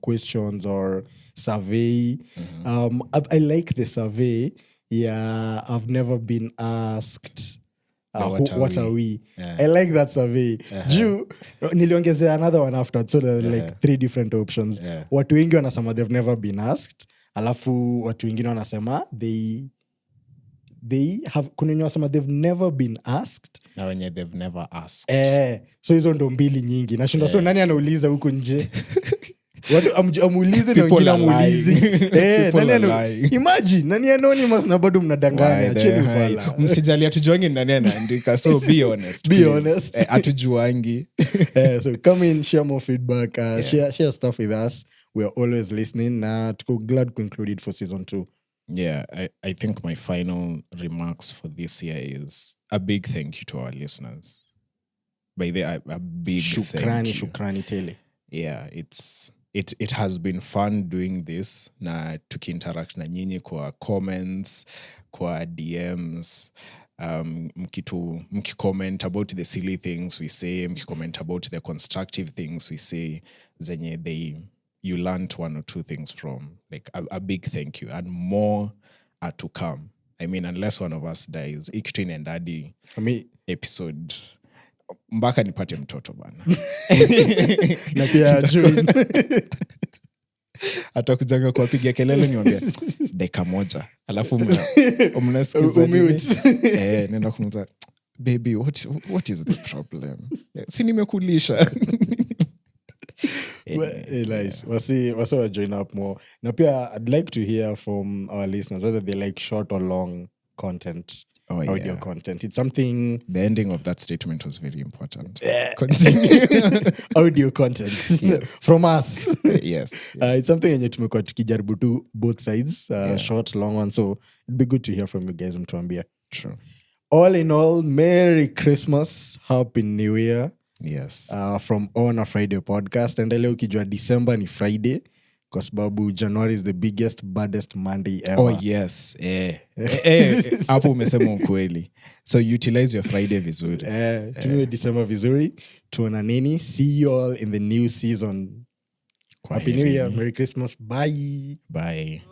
questions or survey. I like the survey. Yeah, I've never been asked. What are we? Yeah. I like that survey. Juu niliongezea another one after, so there are like 3 different options. Watu wengi wanasema they've never been asked. Alafu watu wengine wanasema they have, kuna wenye wanasema they've never been asked. Na wenye they've never asked. So hizo ndo mbili nyingi. Nashinda so nani anauliza huko nje? Watu amuulize na wengine amuulizi. Imagine nani anonymous na bado mnadanganya. Cheni fala. Msijali hatujuangi nani anaandika, so be honest. Be honest. Hatujuangi. So come in, share more feedback, share stuff with us. We are always listening. Tuko glad to include it for season 2. Yeah, I think my final remarks for this year is a big thank you to our listeners. By the a big thank you. Shukrani tele. Yeah, it has been fun doing this na tukiinteract na nyinyi kwa comments, kwa DMs, mkicomment about the silly things we say, mkicomment about the constructive things we say, zenye you learned 1 or 2 things from. Like a big thank you, and more are to come. I mean, unless one of us dies, ikitu inaendadi episode mpaka nipate mtoto bana. Na pia join. Atakujanga kuwapigia kelele niambia dakika moja. Alafu mnasikiza nenda kumuza, baby, what is the problem? Si nimekulisha. Nice. Wasi join up more. Now, Pia, I'd like to hear from our listeners whether they like short or long content, audio content. It's something. The ending of that statement was very important. Continue. Audio content from us. Yes. It's something yenye tumekuwa tukijaribu tu both sides, short, long one. So it'd be good to hear from you guys. Mtuambia. True. All in all, Merry Christmas, Happy New Year. Yes. From On a Friday podcast. And leo ukijua December ni Friday kwa sababu January is the biggest, baddest Monday ever. Oh yes. Hapo umesema ukweli. So utilize your Friday vizuri. Tumie December vizuri. Tuona nini? See you all in the new season. Happy New Year. Merry Christmas. Bye. Bye.